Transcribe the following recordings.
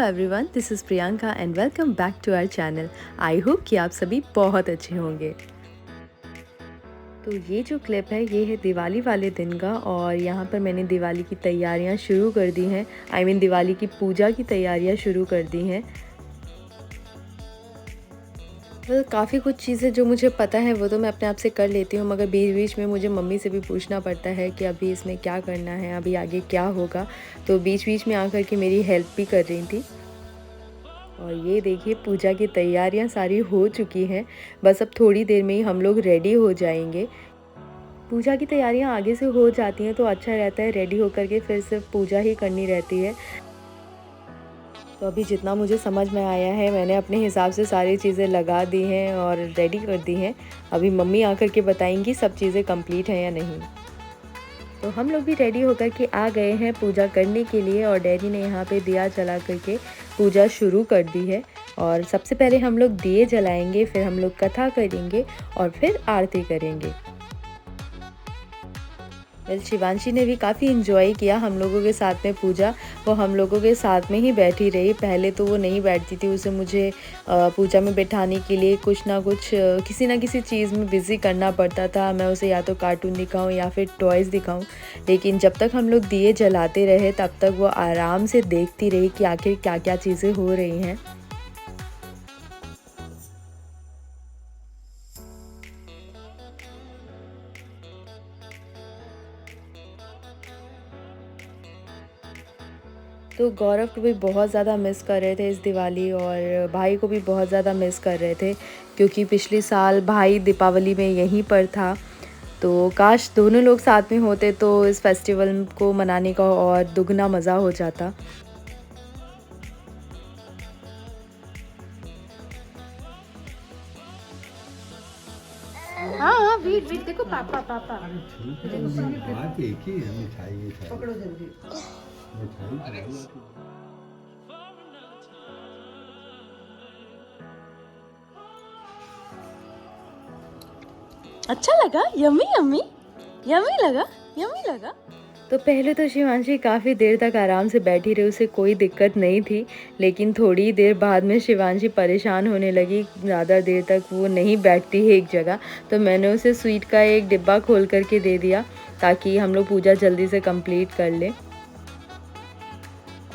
Everyone, this is Priyanka and welcome back to our channel. I hope कि आप सभी बहुत अच्छे होंगे। तो ये जो क्लिप है ये है दिवाली वाले दिन का, और यहाँ पर मैंने दिवाली की तैयारियाँ शुरू कर दी हैं। दिवाली की पूजा की तैयारियाँ शुरू कर दी हैं। काफ़ी कुछ चीज़ें जो मुझे पता है वो तो मैं अपने आप से कर लेती हूँ, मगर बीच बीच में मुझे मम्मी से भी पूछना पड़ता है कि अभी इसमें क्या करना है, अभी आगे क्या होगा। तो बीच बीच में आकर के मेरी हेल्प भी कर रही थी। और ये देखिए पूजा की तैयारियां सारी हो चुकी हैं। बस अब थोड़ी देर में ही हम लोग रेडी हो जाएंगे। पूजा की तैयारियां आगे से हो जाती हैं तो अच्छा रहता है, रेडी होकर के फिर सिर्फ पूजा ही करनी रहती है। तो अभी जितना मुझे समझ में आया है मैंने अपने हिसाब से सारी चीज़ें लगा दी हैं और रेडी कर दी हैं। अभी मम्मी आकर के बताएंगी सब चीज़ें कंप्लीट हैं या नहीं। तो हम लोग भी रेडी होकर के आ गए हैं पूजा करने के लिए, और डैडी ने यहाँ पे दिया जला करके पूजा शुरू कर दी है। और सबसे पहले हम लोग दिए जलाएंगे, फिर हम लोग कथा करेंगे और फिर आरती करेंगे। शिवांशी ने भी काफ़ी इन्जॉय किया हम लोगों के साथ में पूजा। वो हम लोगों के साथ में ही बैठी रही। पहले तो वो नहीं बैठती थी, उसे मुझे पूजा में बैठाने के लिए कुछ ना कुछ किसी ना किसी चीज़ में बिज़ी करना पड़ता था। मैं उसे या तो कार्टून दिखाऊं या फिर टॉयज़ दिखाऊं, लेकिन जब तक हम लोग दिए जलाते रहे तब तक वो आराम से देखती रही कि आखिर क्या क्या चीज़ें हो रही हैं। तो गौरव को भी बहुत ज़्यादा मिस कर रहे थे इस दिवाली, और भाई को भी बहुत ज़्यादा मिस कर रहे थे, क्योंकि पिछले साल भाई दीपावली में यहीं पर था। तो काश दोनों लोग साथ में होते तो इस फेस्टिवल को मनाने का और दुगना मज़ा हो जाता। हाँ हाँ, वेट वेट, देखो पापा पापा बात एक ही है, मिठाई पकड़ो जल्दी। मिठाई अच्छा लगा? यम्मी यम्मी यम्मी लगा, यम्मी लगा। तो पहले तो शिवांशी काफ़ी देर तक आराम से बैठी रही, उसे कोई दिक्कत नहीं थी। लेकिन थोड़ी देर बाद में शिवांशी परेशान होने लगी, ज़्यादा देर तक वो नहीं बैठती है एक जगह। तो मैंने उसे स्वीट का एक डिब्बा खोल करके दे दिया ताकि हम लोग पूजा जल्दी से कंप्लीट कर लें।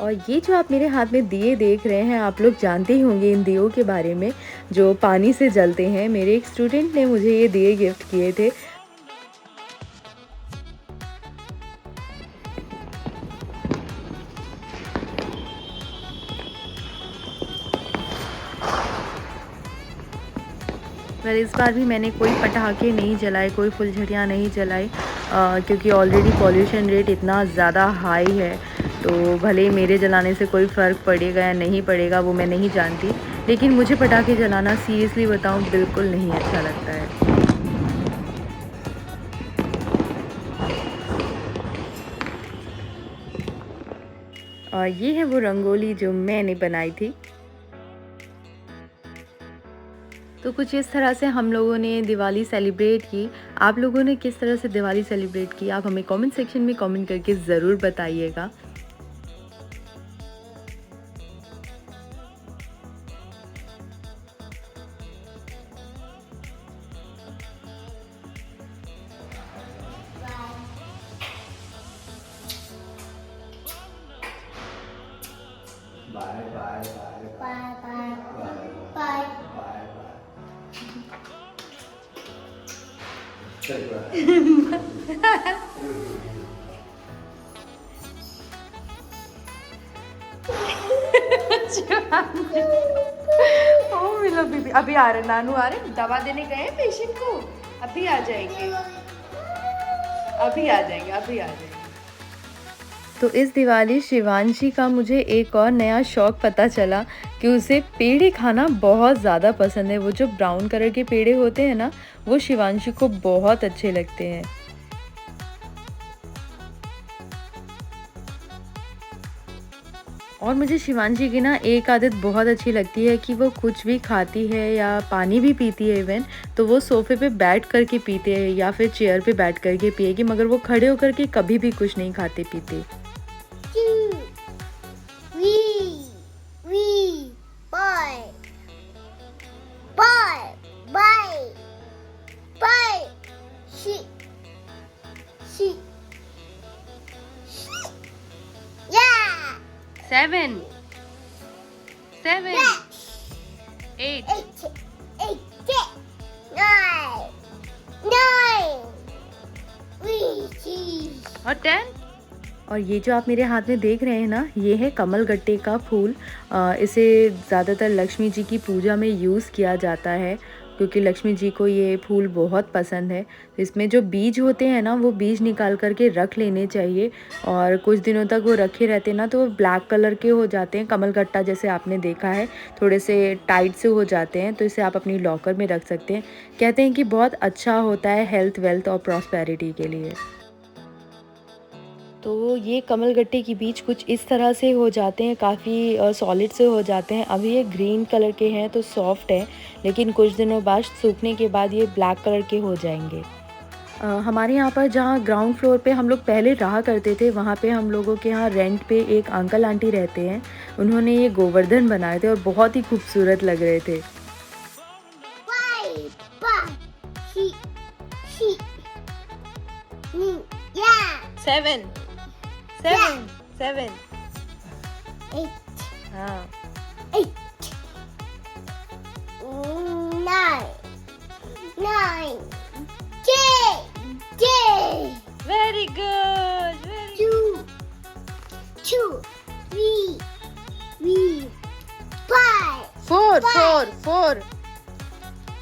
और ये जो आप मेरे हाथ में दिए देख रहे हैं, आप लोग जानते ही होंगे इन दियों के बारे में, जो पानी से जलते हैं। मेरे एक स्टूडेंट ने मुझे ये दिए गिफ्ट किए थे। पर इस बार भी मैंने कोई पटाखे नहीं जलाए, कोई फुलझड़ियाँ नहीं जलाई, क्योंकि ऑलरेडी पॉल्यूशन रेट इतना ज़्यादा हाई है। तो भले ही मेरे जलाने से कोई फ़र्क पड़ेगा या नहीं पड़ेगा वो मैं नहीं जानती, लेकिन मुझे पटाखे जलाना सीरियसली बताऊँ बिल्कुल नहीं अच्छा लगता है। और ये है वो रंगोली जो मैंने बनाई थी। तो कुछ इस तरह से हम लोगों ने दिवाली सेलिब्रेट की। आप लोगों ने किस तरह से दिवाली सेलिब्रेट की, आप हमें कमेंट सेक्शन में कमेंट करके ज़रूर बताइएगा। Bye bye bye bye bye bye bye. ओ मिलो बीबी, अभी आ रहे, नानू आ रहे, दवा देने गए पेशेंट को, अभी आ जाएंगे, अभी आ जाएंगे, अभी आ जाएंगे। तो इस दिवाली शिवांशी का मुझे एक और नया शौक पता चला कि उसे पेड़े खाना बहुत ज़्यादा पसंद है। वो जो ब्राउन कलर के पेड़े होते हैं ना, वो शिवांशी को बहुत अच्छे लगते हैं। और मुझे शिवांशी की ना एक आदत बहुत अच्छी लगती है कि वो कुछ भी खाती है या पानी भी पीती है इवन, तो वो सोफ़े पे बैठ कर के पीते हैं या फिर चेयर पे बैठ कर के पिएगी, मगर वो खड़े होकर के कभी भी कुछ नहीं खाते पीते। 7 7 8 और 10। और ये जो आप मेरे हाथ में देख रहे हैं ना, ये है कमल गट्टे का फूल। इसे ज़्यादातर लक्ष्मी जी की पूजा में यूज़ किया जाता है, क्योंकि लक्ष्मी जी को ये फूल बहुत पसंद है। तो इसमें जो बीज होते हैं ना, वो बीज निकाल कर के रख लेने चाहिए, और कुछ दिनों तक वो रखे रहते हैं ना, तो वो ब्लैक कलर के हो जाते हैं, कमल गट्टा जैसे आपने देखा है, थोड़े से टाइट से हो जाते हैं। तो इसे आप अपनी लॉकर में रख सकते हैं। कहते हैं कि बहुत अच्छा होता है हेल्थ, वेल्थ और प्रॉस्पेरिटी के लिए। तो ये कमल गट्टे के बीज कुछ इस तरह से हो जाते हैं, काफ़ी सॉलिड से हो जाते हैं। अभी ये ग्रीन कलर के हैं तो सॉफ्ट है, लेकिन कुछ दिनों बाद सूखने के बाद ये ब्लैक कलर के हो जाएंगे। हमारे यहाँ पर जहाँ ग्राउंड फ्लोर पे हम लोग पहले रहा करते थे, वहाँ पे हम लोगों के यहाँ रेंट पे एक अंकल आंटी रहते हैं। उन्होंने ये गोवर्धन बनाए थे और बहुत ही खूबसूरत लग रहे थे। 7 7 7 हाँ 9 वेरी गुड 2 3 5 4 4 4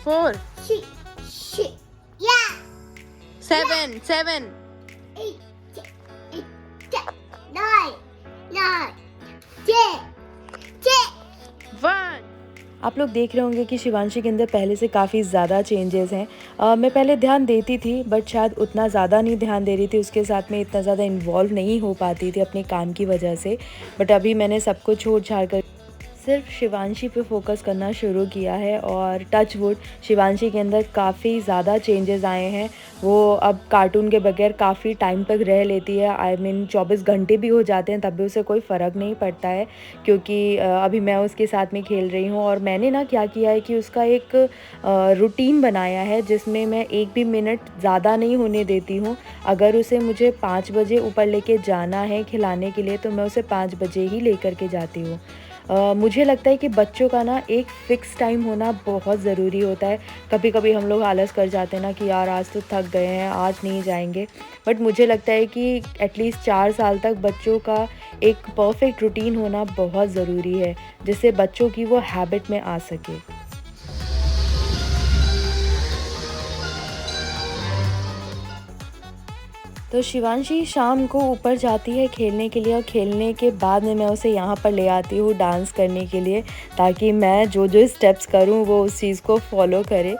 4 6 7 7 8 9 10 1। आप लोग देख रहे होंगे कि शिवांशी के अंदर पहले से काफ़ी ज़्यादा चेंजेस हैं। मैं पहले ध्यान देती थी, बट शायद उतना ज़्यादा नहीं ध्यान दे रही थी, उसके साथ में इतना ज़्यादा इन्वॉल्व नहीं हो पाती थी अपने काम की वजह से। बट अभी मैंने सब कुछ छोड़ छाड़ कर सिर्फ शिवांशी पे फोकस करना शुरू किया है, और टच वुड शिवांशी के अंदर काफ़ी ज़्यादा चेंजेस आए हैं। वो अब कार्टून के बगैर काफ़ी टाइम तक रह लेती है। आई मीन 24 घंटे भी हो जाते हैं तब भी उसे कोई फ़र्क नहीं पड़ता है, क्योंकि अभी मैं उसके साथ में खेल रही हूँ। और मैंने ना क्या किया है कि उसका एक रूटीन बनाया है, जिसमें मैं एक भी मिनट ज़्यादा नहीं होने देती हूँ। अगर उसे मुझे 5 बजे ऊपर लेके जाना है खिलाने के लिए, तो मैं उसे 5 बजे ही लेकर के जाती हूँ। मुझे लगता है कि बच्चों का ना एक फ़िक्स टाइम होना बहुत ज़रूरी होता है। कभी कभी हम लोग आलस कर जाते हैं ना कि यार आज तो थक गए हैं, आज नहीं जाएंगे। बट मुझे लगता है कि एटलीस्ट 4 साल तक बच्चों का एक परफेक्ट रूटीन होना बहुत ज़रूरी है, जिससे बच्चों की वो हैबिट में आ सके। तो शिवांशी शाम को ऊपर जाती है खेलने के लिए, और खेलने के बाद में मैं उसे यहाँ पर ले आती हूँ डांस करने के लिए, ताकि मैं जो जो स्टेप्स करूँ वो उस चीज़ को फॉलो करे।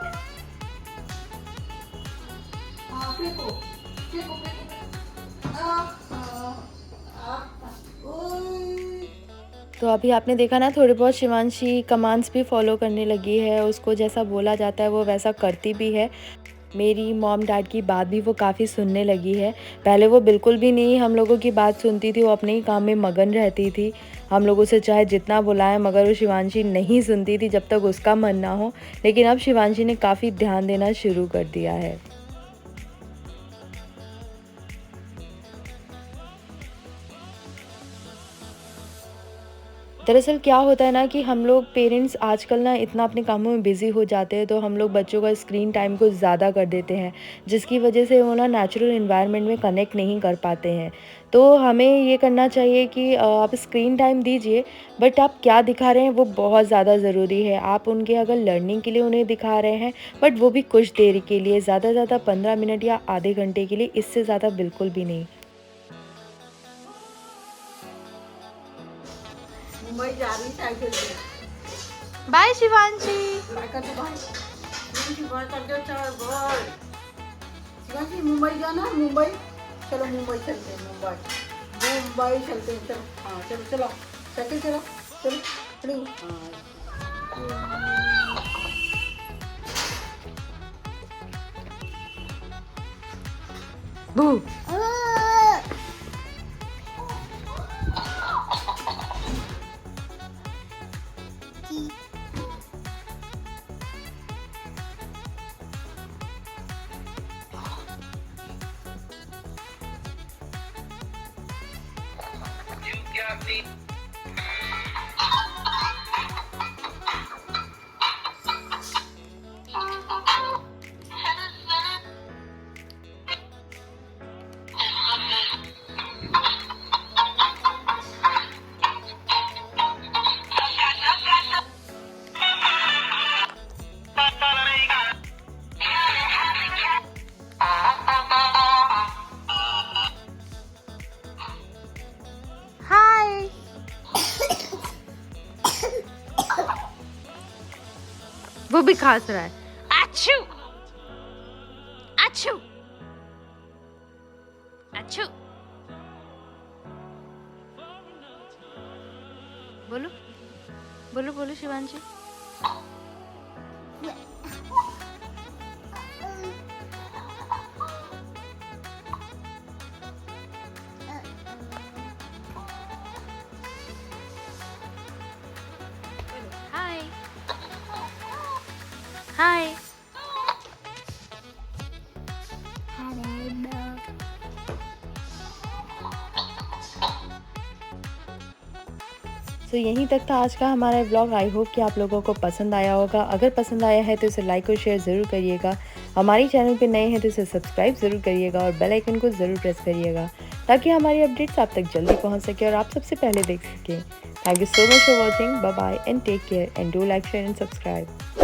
तो अभी आपने देखा ना, थोड़ी बहुत शिवांशी कमांड्स भी फॉलो करने लगी है, उसको जैसा बोला जाता है वो वैसा करती भी है। मेरी मॉम डैड की बात भी वो काफ़ी सुनने लगी है। पहले वो बिल्कुल भी नहीं हम लोगों की बात सुनती थी, वो अपने ही काम में मगन रहती थी। हम लोग उसे चाहे जितना बुलाएं, मगर वो शिवांशी नहीं सुनती थी जब तक उसका मन ना हो। लेकिन अब शिवांशी ने काफ़ी ध्यान देना शुरू कर दिया है। दरअसल क्या होता है ना कि हम लोग पेरेंट्स आजकल ना इतना अपने कामों में बिज़ी हो जाते हैं, तो हम लोग बच्चों का स्क्रीन टाइम को ज़्यादा कर देते हैं, जिसकी वजह से वो ना नेचुरल एनवायरनमेंट में कनेक्ट नहीं कर पाते हैं। तो हमें ये करना चाहिए कि आप स्क्रीन टाइम दीजिए, बट आप क्या दिखा रहे हैं वो बहुत ज़्यादा ज़रूरी है। आप उनके अगर लर्निंग के लिए उन्हें दिखा रहे हैं, बट वो भी कुछ देर के लिए, ज़्यादा से ज़्यादा 15 मिनट या आधे घंटे के लिए, इससे ज़्यादा बिल्कुल भी नहीं। मुंबई जा रही साइकिल से। बाय शिवांशी। शिवांशी मुंबई जाना, मुंबई चलो, मुंबई चलते हैं, मुंबई चलते हैं, चलो। हाँ चलो चलो, साइकिल चलो, चलो खड़ी हो। बू खांस रहा है। अच्छू अच्छू अच्छू, बोलो बोलो बोलो शिवांशी। हाय हाय। तो यहीं तक था आज का हमारा व्लॉग। आई होप कि आप लोगों को पसंद आया होगा। अगर पसंद आया है तो इसे लाइक और शेयर ज़रूर करिएगा। हमारे चैनल पे नए हैं तो इसे सब्सक्राइब ज़रूर करिएगा और बेल आइकन को ज़रूर प्रेस करिएगा ताकि हमारी अपडेट्स आप तक जल्दी पहुंच सके और आप सबसे पहले देख सकें। Thank you so much for watching. Bye bye and take care and do like share and subscribe.